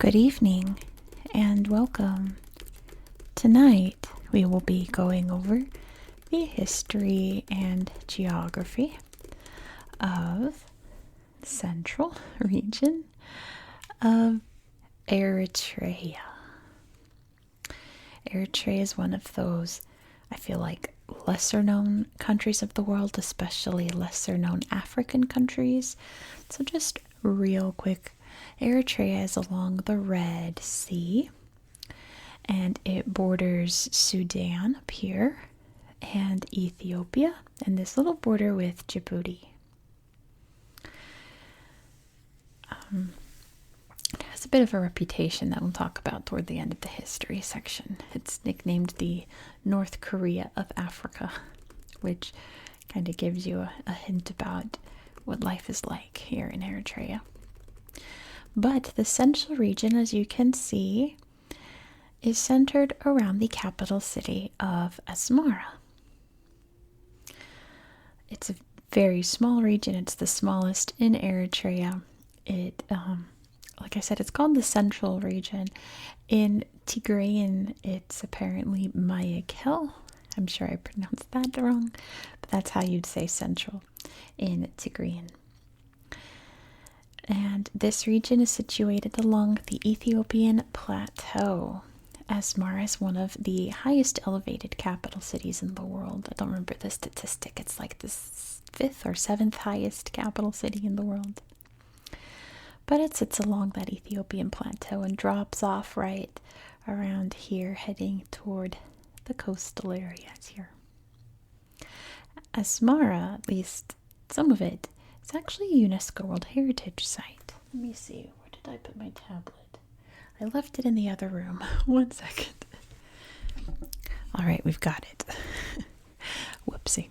Good evening and welcome. Tonight we will be going over the history and geography of the central region of Eritrea. Eritrea is one of those, I feel like, lesser known countries of the world, especially lesser known African countries. So just real quick, Eritrea is along the Red Sea and it borders Sudan up here and Ethiopia and this little border with Djibouti. It has a bit of a reputation that we'll talk about toward the end of the history section. It's nicknamed the North Korea of Africa, which kind of gives you a hint about what life is like here in Eritrea. But the central region, as you can see, is centered around the capital city of Asmara. It's a very small region. It's the smallest in Eritrea. It, like I said, it's called the central region. In Tigrayan, it's apparently Mayakel. I'm sure I pronounced that wrong, but that's how you'd say central in Tigrayan. And this region is situated along the Ethiopian plateau. Asmara is one of the highest elevated capital cities in the world. I don't remember the statistic. It's like the 5th or 7th highest capital city in the world. But it sits along that Ethiopian plateau and drops off right around here, heading toward the coastal areas here. Asmara, at least some of it, it's actually a UNESCO World Heritage Site. Let me see, where did I put my tablet? I left it in the other room. 1 second. All right, we've got it. Whoopsie.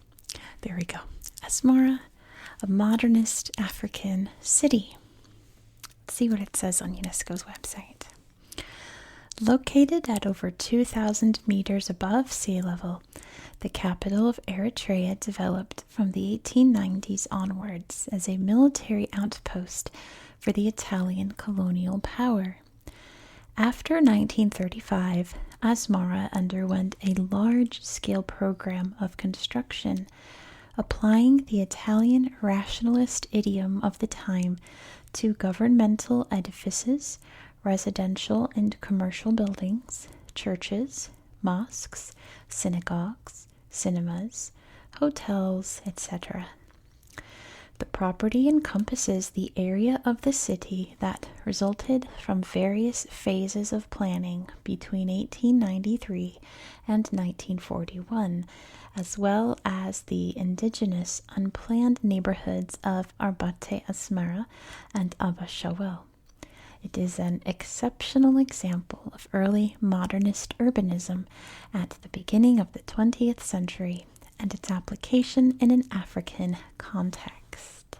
There we go. Asmara, a modernist African city. Let's see what it says on UNESCO's website. Located at over 2,000 meters above sea level, the capital of Eritrea developed from the 1890s onwards as a military outpost for the Italian colonial power. After 1935, Asmara underwent a large-scale program of construction, applying the Italian rationalist idiom of the time to governmental edifices, residential and commercial buildings, churches, mosques, synagogues, cinemas, hotels, etc. The property encompasses the area of the city that resulted from various phases of planning between 1893 and 1941, as well as the indigenous unplanned neighborhoods of Arbate Asmara and Abba Shawel. It is an exceptional example of early modernist urbanism at the beginning of the 20th century and its application in an African context.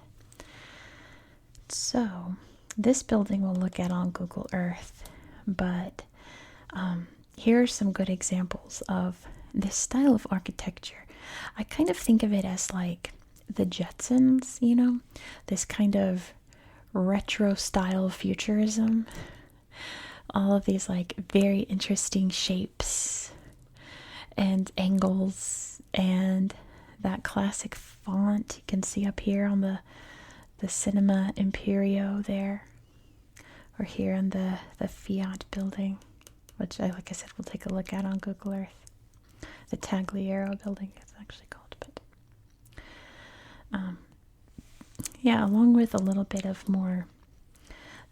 So, this building we'll look at on Google Earth, but here are some good examples of this style of architecture. I kind of think of it as like the Jetsons, you know, this kind of retro style futurism. All of these like very interesting shapes and angles and that classic font you can see up here on the Cinema Imperio there, or here on the Fiat building, which like I said, we'll take a look at on Google Earth. The Tagliero building it's actually called, but yeah, along with a little bit of more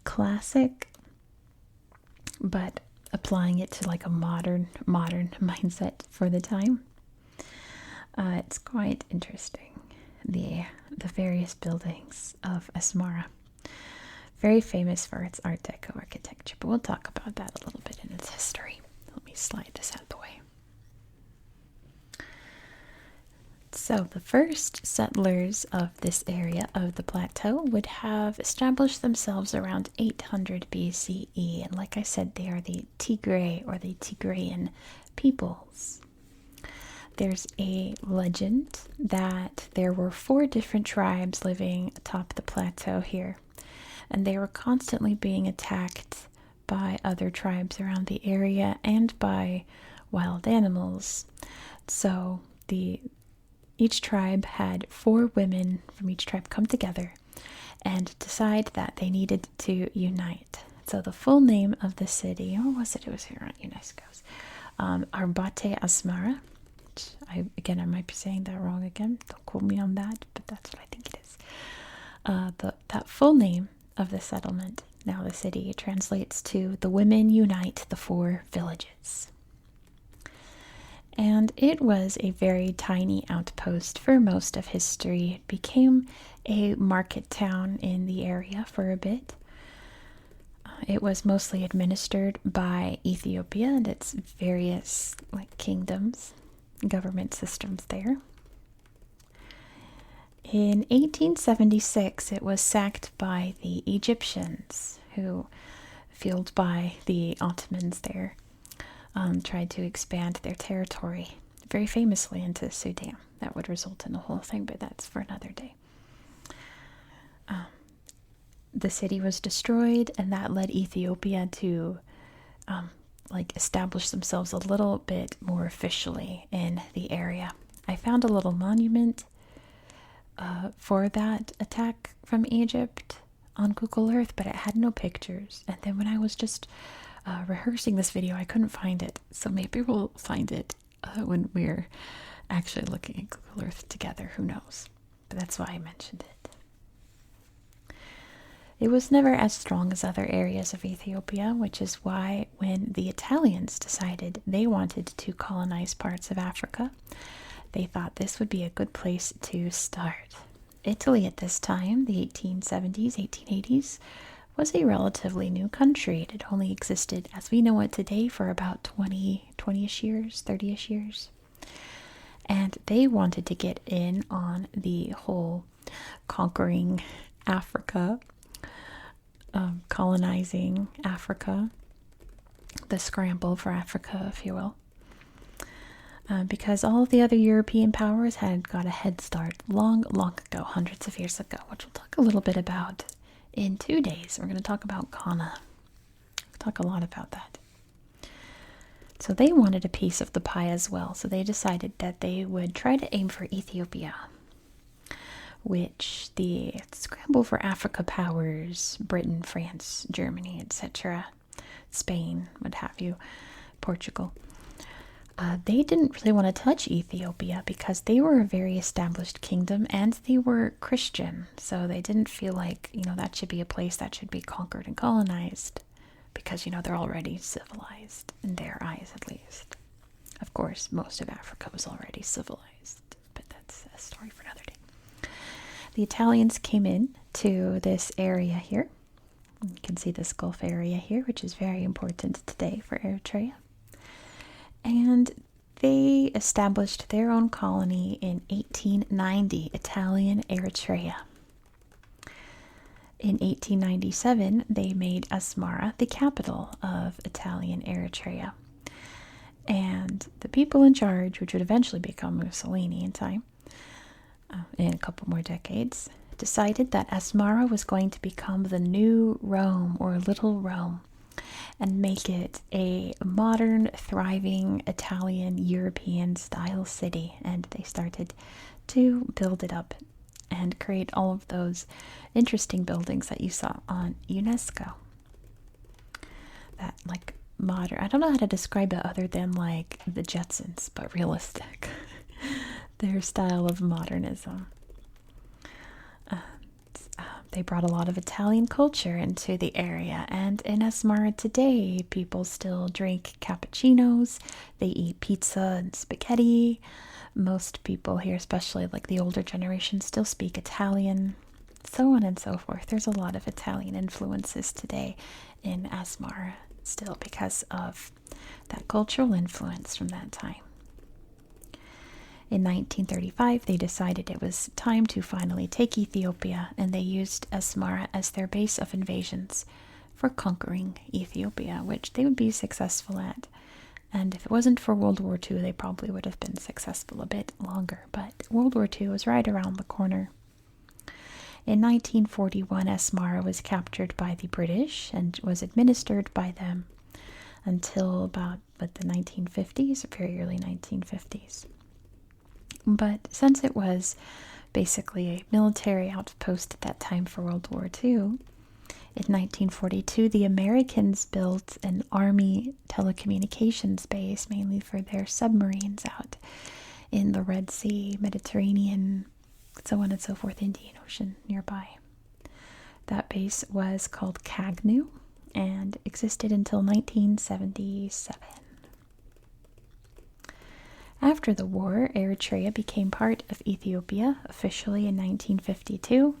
classic, but applying it to like a modern mindset for the time. It's quite interesting, the various buildings of Asmara. Very famous for its Art Deco architecture, but we'll talk about that a little bit in its history. Let me slide this out of the way. So the first settlers of this area of the plateau would have established themselves around 800 BCE, and like I said, they are the Tigray or the Tigrayan peoples. There's a legend that there were 4 different tribes living atop the plateau here, and they were constantly being attacked by other tribes around the area and by wild animals. So each tribe had 4 women from each tribe come together and decide that they needed to unite. So the full name of the city, or was it? It was here on UNESCO's. Arbate Asmara. I might be saying that wrong again. Don't quote me on that, but that's what I think it is. That full name of the settlement, now the city, translates to "The Women Unite the 4 Villages." And it was a very tiny outpost for most of history. It became a market town in the area for a bit. It was mostly administered by Ethiopia and its various kingdoms, government systems there. In 1876, it was sacked by the Egyptians, who, fueled by the Ottomans there, tried to expand their territory very famously into Sudan. That would result in a whole thing, but that's for another day. The city was destroyed, and that led Ethiopia to establish themselves a little bit more officially in the area. I found a little monument for that attack from Egypt on Google Earth, but it had no pictures. And then when I was just rehearsing this video, I couldn't find it. So maybe we'll find it when we're actually looking at Google Earth together. Who knows? But that's why I mentioned it. It was never as strong as other areas of Ethiopia, which is why when the Italians decided they wanted to colonize parts of Africa, they thought this would be a good place to start. Italy at this time, the 1870s, 1880s, was a relatively new country. It had only existed as we know it today for about 20-ish years, 30-ish years. And they wanted to get in on the whole conquering Africa, colonizing Africa, the scramble for Africa, if you will. Because all of the other European powers had got a head start long ago, hundreds of years ago, which we'll talk a little bit about in 2 days. We're going to talk about Ghana. We'll talk a lot about that. So they wanted a piece of the pie as well, so they decided that they would try to aim for Ethiopia, which the scramble for Africa powers, Britain, France, Germany, etc., Spain, what have you, Portugal, they didn't really want to touch Ethiopia because they were a very established kingdom and they were Christian. So they didn't feel like, that should be a place that should be conquered and colonized because, they're already civilized, in their eyes at least. Of course, most of Africa was already civilized, but that's a story for another day. The Italians came in to this area here. You can see this Gulf area here, which is very important today for Eritrea. And they established their own colony in 1890, Italian Eritrea. In 1897, they made Asmara the capital of Italian Eritrea. And the people in charge, which would eventually become Mussolini in time, in a couple more decades, decided that Asmara was going to become the new Rome, or Little Rome, and make it a modern, thriving Italian European style city. And they started to build it up and create all of those interesting buildings that you saw on UNESCO. That modern, I don't know how to describe it other than the Jetsons, but realistic. Their style of modernism. They brought a lot of Italian culture into the area, and in Asmara today, people still drink cappuccinos, they eat pizza and spaghetti. Most people here, especially the older generation, still speak Italian, so on and so forth. There's a lot of Italian influences today in Asmara still because of that cultural influence from that time. In 1935, they decided it was time to finally take Ethiopia, and they used Asmara as their base of invasions for conquering Ethiopia, which they would be successful at. And if it wasn't for World War II, they probably would have been successful a bit longer. But World War II was right around the corner. In 1941, Asmara was captured by the British and was administered by them until about the 1950s, very early 1950s. But since it was basically a military outpost at that time for World War II, in 1942, the Americans built an army telecommunications base, mainly for their submarines out in the Red Sea, Mediterranean, so on and so forth, Indian Ocean nearby. That base was called Cagnu and existed until 1977. After the war, Eritrea became part of Ethiopia officially in 1952.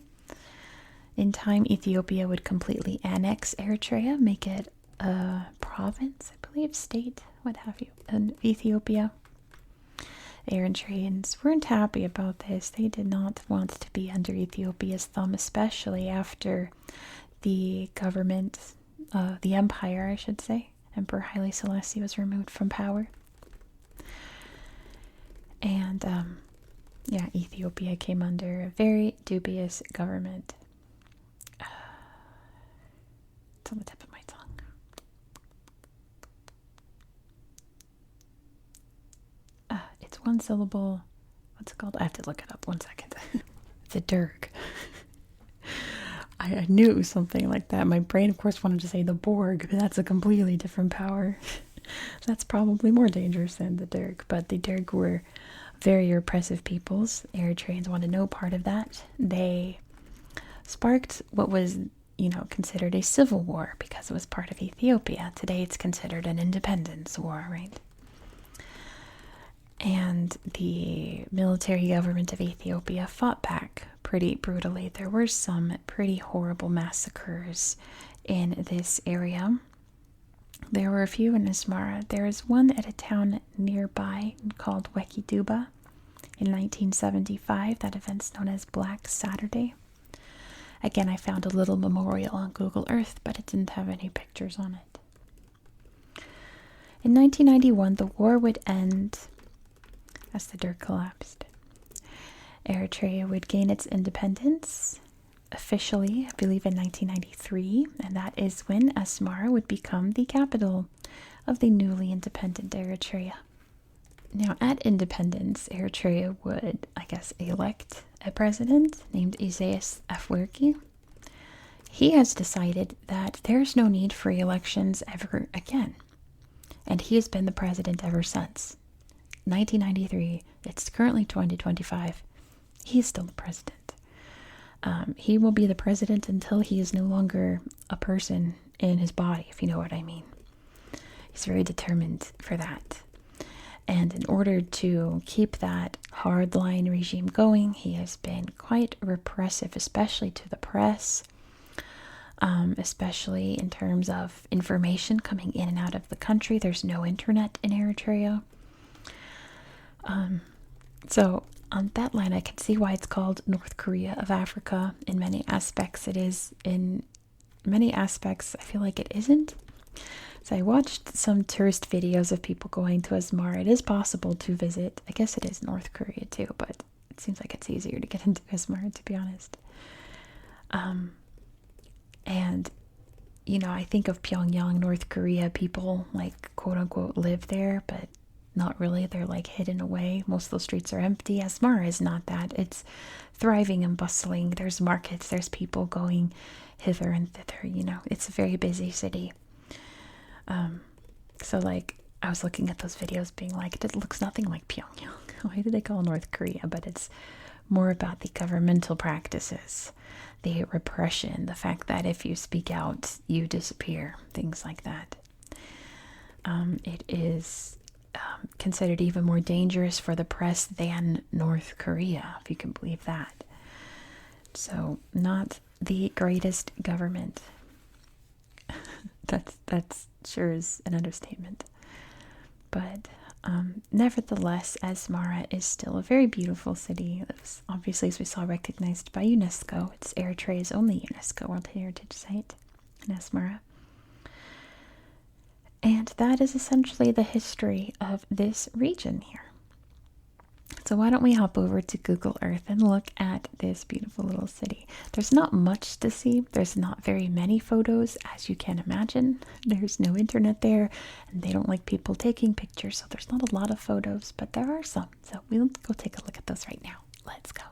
In time, Ethiopia would completely annex Eritrea, make it a province, I believe, state, what have you, in Ethiopia. The Eritreans weren't happy about this. They did not want to be under Ethiopia's thumb, especially after the government, the empire, I should say, Emperor Haile Selassie was removed from power. And, Ethiopia came under a very dubious government. It's on the tip of my tongue. It's one syllable. What's it called? I have to look it up. 1 second. It's a Derg. I knew it was something like that. My brain, of course, wanted to say the Borg, but that's a completely different power. That's probably more dangerous than the Derg. But the Derg were very repressive peoples. Eritreans wanted no part of that. They sparked what was, considered a civil war because it was part of Ethiopia. Today it's considered an independence war, right? And the military government of Ethiopia fought back pretty brutally. There were some pretty horrible massacres in this area. There were a few in Asmara. There is one at a town nearby called Wekiduba in 1975. That event's known as Black Saturday. Again, I found a little memorial on Google Earth, but it didn't have any pictures on it. In 1991, the war would end as the Derg collapsed. Eritrea would gain its independence officially, I believe, in 1993, and that is when Asmara would become the capital of the newly independent Eritrea. Now, at independence, Eritrea would, elect a president named Isaias Afwerki. He has decided that there's no need for elections ever again, and he has been the president ever since. 1993, it's currently 2025. He is still the president. He will be the president until he is no longer a person in his body, if you know what I mean. He's very determined for that. And in order to keep that hardline regime going, he has been quite repressive, especially to the press, especially in terms of information coming in and out of the country. There's no internet in Eritrea. So on that line, I can see why it's called North Korea of Africa. In many aspects, it is. In many aspects, I feel like it isn't. So I watched some tourist videos of people going to Asmara. It is possible to visit. I guess it is North Korea too, but it seems like it's easier to get into Asmara, to be honest. And, I think of Pyongyang, North Korea. People, quote unquote, live there, but not really. They're hidden away. Most of those streets are empty. Asmara is not that. It's thriving and bustling. There's markets. There's people going hither and thither. It's a very busy city. So I was looking at those videos being it looks nothing like Pyongyang. Why do they call North Korea? But it's more about the governmental practices, the repression, the fact that if you speak out, you disappear, things like that. It is considered even more dangerous for the press than North Korea, if you can believe that. So, not the greatest government. That's sure is an understatement. But nevertheless, Asmara is still a very beautiful city. It was obviously, as we saw, recognized by UNESCO. It's Eritrea's only UNESCO World Heritage Site in Asmara. And that is essentially the history of this region here. So why don't we hop over to Google Earth and look at this beautiful little city. There's not much to see. There's not very many photos, as you can imagine. There's no internet there, and they don't like people taking pictures, so there's not a lot of photos, but there are some. So we'll go take a look at those right now. Let's go.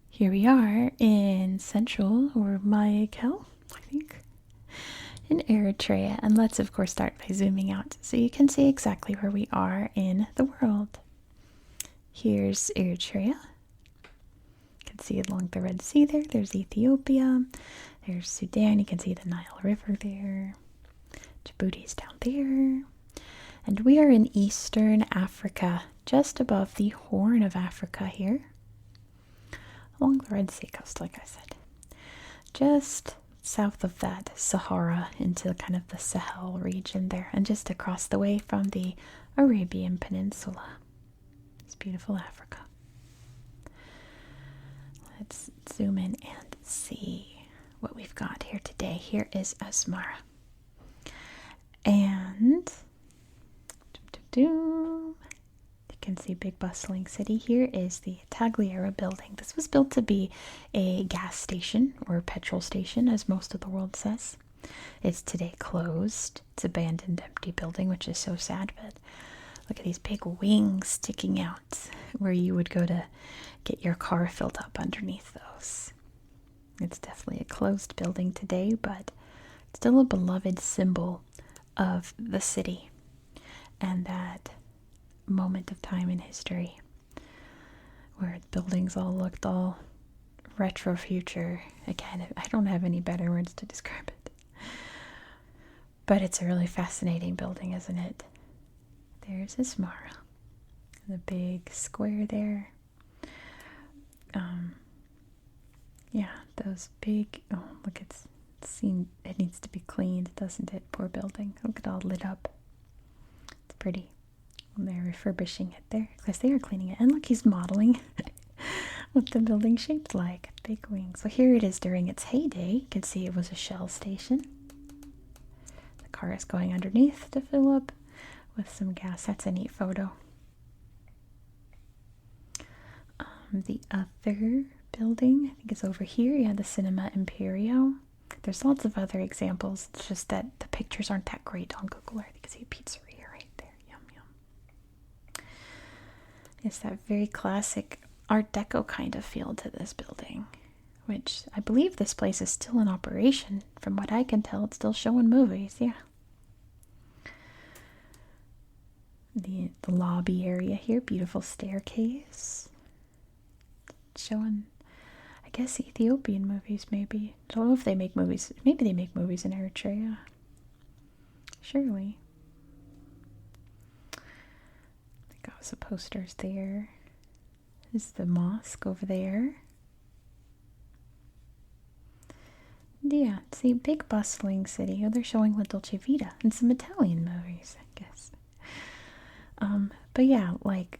Here we are in central, or Mayakel, I think, in Eritrea. And let's, of course, start by zooming out so you can see exactly where we are in the world. Here's Eritrea. You can see along the Red Sea there. There's Ethiopia. There's Sudan. You can see the Nile River there. Djibouti's down there. And we are in Eastern Africa, just above the Horn of Africa here. Along the Red Sea coast, like I said. Just south of that, Sahara, into kind of the Sahel region there. And just across the way from the Arabian Peninsula. It's beautiful Africa. Let's zoom in and see what we've got here today. Here is Asmara. And you can see big bustling city. Here is the Tagliera building. This was built to be a gas station or a petrol station, as most of the world says. It's today closed. It's an abandoned, empty building, which is so sad, but look at these big wings sticking out where you would go to get your car filled up underneath those. It's definitely a closed building today, but still a beloved symbol of the city and that moment of time in history where buildings all looked all retro future. Again, I don't have any better words to describe it. But it's a really fascinating building, isn't it? There's Asmara. The big square there. Yeah, those big, oh, look, it needs to be cleaned, doesn't it? Poor building. Look at it all lit up. It's pretty. And they're refurbishing it there. Because they are cleaning it. And look, he's modeling what the building shaped like. Big wings. So here it is during its heyday. You can see it was a Shell station. The car is going underneath to fill up with some gas. That's a neat photo. The other building, I think, is over here. Yeah, the Cinema Imperio. There's lots of other examples. It's just that the pictures aren't that great on Google Earth. You can see a pizzeria right there. Yum, yum. It's that very classic Art Deco kind of feel to this building, which I believe this place is still in operation. From what I can tell, it's still showing movies. Yeah. The lobby area here, beautiful staircase. Showing, I guess, Ethiopian movies, maybe. Don't know if they make movies. Maybe they make movies in Eritrea. Surely. They got some posters there. This is the mosque over there. Yeah, see, big bustling city. Oh, they're showing La Dolce Vita and some Italian movies, I guess. But yeah, like,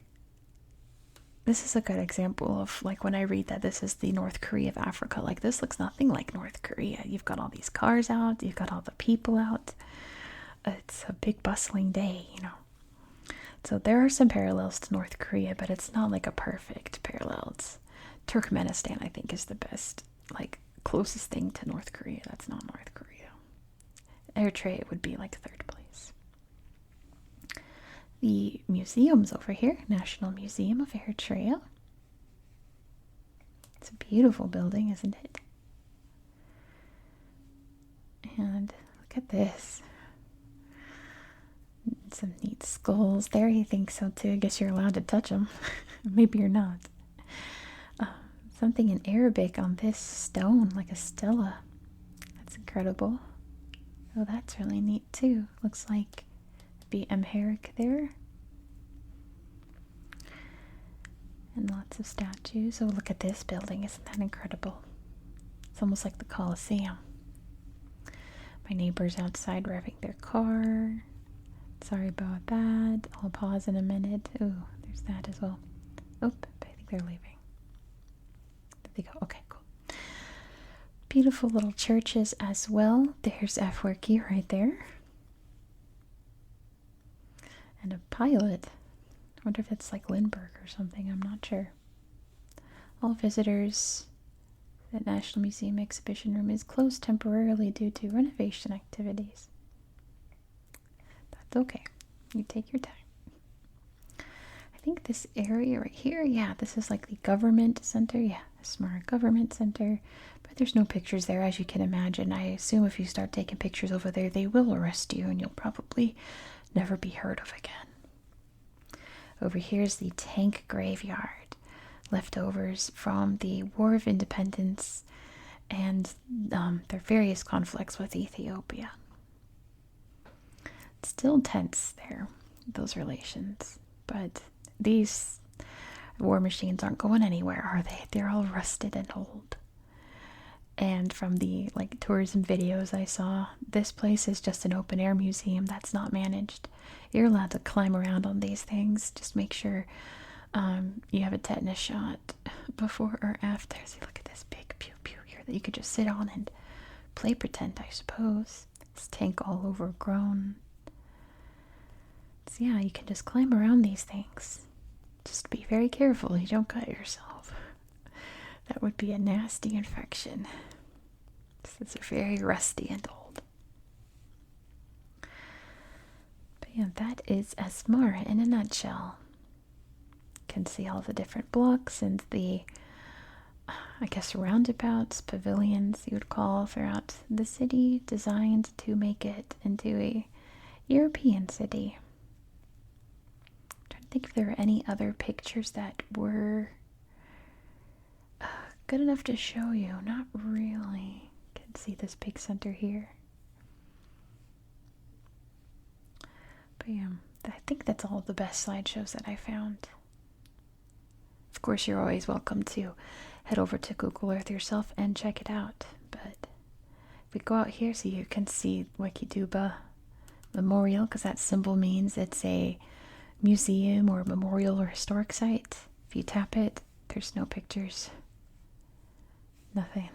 this is a good example of, like, when I read that this is the North Korea of Africa, like, this looks nothing like North Korea. You've got all these cars out, you've got all the people out. It's a big bustling day, you know. So there are some parallels to North Korea, but it's not like a perfect parallel. It's Turkmenistan, I think, is the best, like, closest thing to North Korea. That's not North Korea. Eritrea would be like third place. The museum's over here, National Museum of Eritrea. It's a beautiful building, isn't it? And look at this. Some neat skulls there. You think so too? I guess you're allowed to touch them. Maybe you're not. Something in Arabic on this stone, like a stela. That's incredible. Oh, that's really neat too. Looks like be Amharic there. And lots of statues. Oh, look at this building. Isn't that incredible? It's almost like the Colosseum. My neighbor's outside revving their car. Sorry about that. I'll pause in a minute. Oh, there's that as well. Oh, I think they're leaving. There they go. Okay, cool. Beautiful little churches as well. There's Afwerki right there. And a pilot. I wonder if it's like Lindbergh or something. I'm not sure. All visitors at National Museum exhibition room is closed temporarily due to renovation activities. That's okay. You take your time. I think this area right here, yeah, this is like the government center. Yeah, Asmara Government Center. But there's no pictures there, as you can imagine. I assume if you start taking pictures over there, they will arrest you and you'll probably never be heard of again. Over here is the tank graveyard. Leftovers from the War of Independence and their various conflicts with Ethiopia. It's still tense there, those relations. But these war machines aren't going anywhere, are they? They're all rusted and old. And from the tourism videos I saw, this place is just an open air museum that's not managed. You're allowed to climb around on these things. Just make sure you have a tetanus shot before or after. See, look at this big pew pew here that you could just sit on and play pretend, I suppose. This tank all overgrown. So yeah, you can just climb around these things. Just be very careful you don't cut yourself. That would be a nasty infection. It's very rusty and old. But yeah, that is Asmara in a nutshell. You can see all the different blocks and the, I guess, roundabouts, pavilions you would call throughout the city, designed to make it into a European city. I'm trying to think if there were any other pictures that were good enough to show you. Not really. You can see this big center here. But yeah, I think that's all the best slideshows that I found. Of course, you're always welcome to head over to Google Earth yourself and check it out. But if we go out here, so you can see Wikiduba Memorial, because that symbol means it's a museum or memorial or historic site. If you tap it, there's no pictures. Nothing.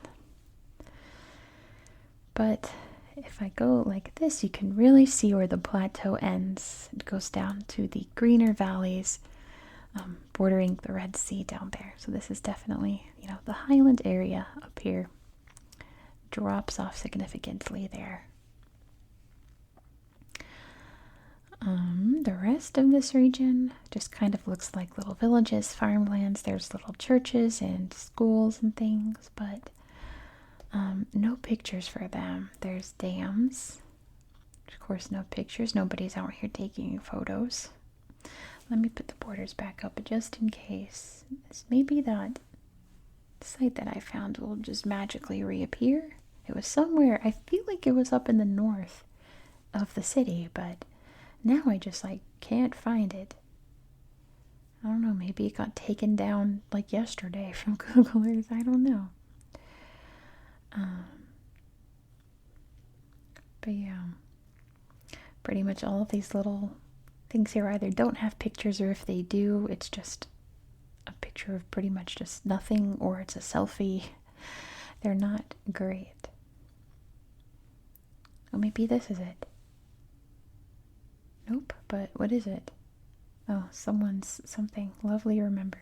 But if I go like this, you can really see where the plateau ends. It goes down to the greener valleys bordering the Red Sea down there. So this is definitely, the highland area up here. Drops off significantly there. The rest of this region just kind of looks like little villages, farmlands. There's little churches and schools and things, but no pictures for them. There's dams. Of course, no pictures. Nobody's out here taking photos. Let me put the borders back up just in case. Maybe that site that I found will just magically reappear. It was somewhere, I feel like it was up in the north of the city, but now I just can't find it. I don't know, maybe it got taken down yesterday from Google Earth. I don't know. But yeah, pretty much all of these little things here either don't have pictures, or if they do, it's just a picture of pretty much just nothing, or it's a selfie. They're not great. Oh, maybe this is it. Nope, but what is it? Oh, someone's something lovely remembered.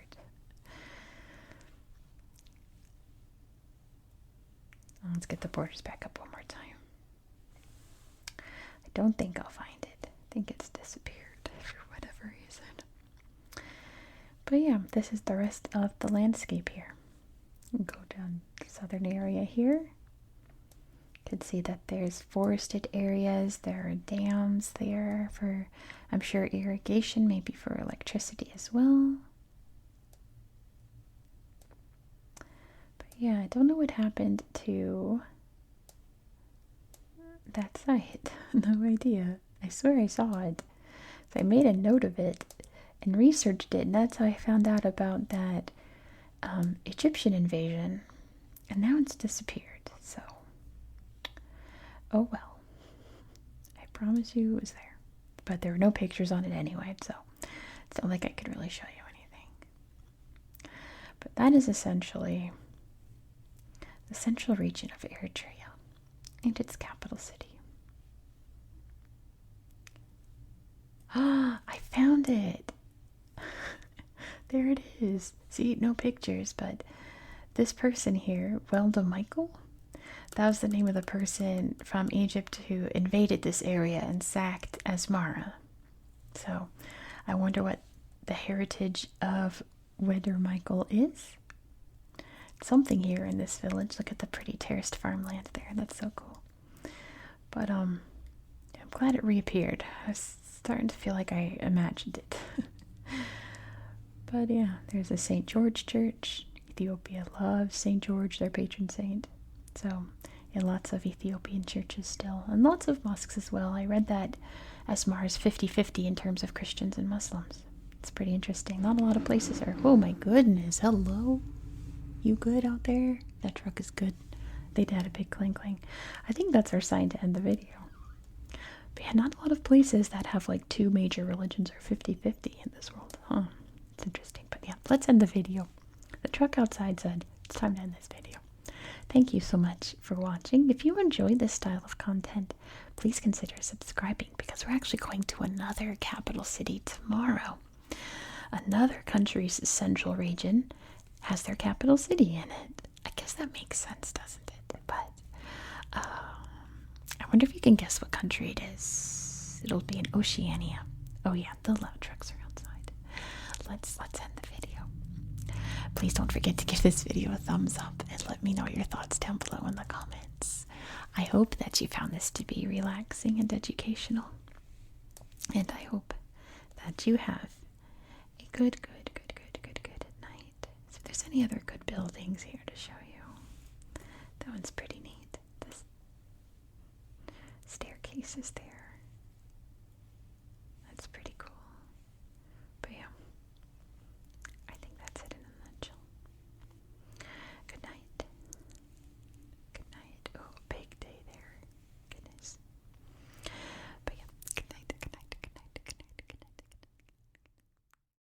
Let's get the borders back up one more time. I don't think I'll find it. I think it's disappeared for whatever reason. But yeah, this is the rest of the landscape here. We'll go down the southern area here. You can see that there's forested areas, there are dams there for, I'm sure, irrigation, maybe for electricity as well. But yeah, I don't know what happened to that site. No idea. I swear I saw it. So I made a note of it and researched it, and that's how I found out about that Egyptian invasion. And now it's disappeared, so oh well. I promise you it was there. But there were no pictures on it anyway, so it's not like I could really show you anything. But that is essentially the central region of Eritrea and its capital city. Ah, I found it! There it is. See, no pictures, but this person here, Welda Michael, that was the name of the person from Egypt who invaded this area and sacked Asmara. So I wonder what the heritage of Welda Michael is. Something here in this village. Look at the pretty terraced farmland there. That's so cool. But I'm glad it reappeared. I was starting to feel like I imagined it. But yeah, there's a St. George Church. Ethiopia loves St. George, their patron saint. So yeah, lots of Ethiopian churches still, and lots of mosques as well. I read that Asmara is 50-50 in terms of Christians and Muslims. It's pretty interesting. Not a lot of places are. Oh my goodness, hello. You good out there? That truck is good. They had a big clang clang. I think that's our sign to end the video. But yeah, not a lot of places that have like two major religions or 50-50 in this world. Huh. It's interesting. But yeah, let's end the video. The truck outside said it's time to end this video. Thank you so much for watching. If you enjoyed this style of content, please consider subscribing because we're actually going to another capital city tomorrow. Another country's central region has their capital city in it. I guess that makes sense, doesn't it? But I wonder if you can guess what country it is. It'll be in Oceania. Oh yeah, the loud trucks are outside. Let's end the video. Please don't forget to give this video a thumbs up and let me know your thoughts down below in the comments. I hope that you found this to be relaxing and educational. And I hope that you have a good night. So if there's any other good buildings here to show you. That one's pretty neat. This staircase is there.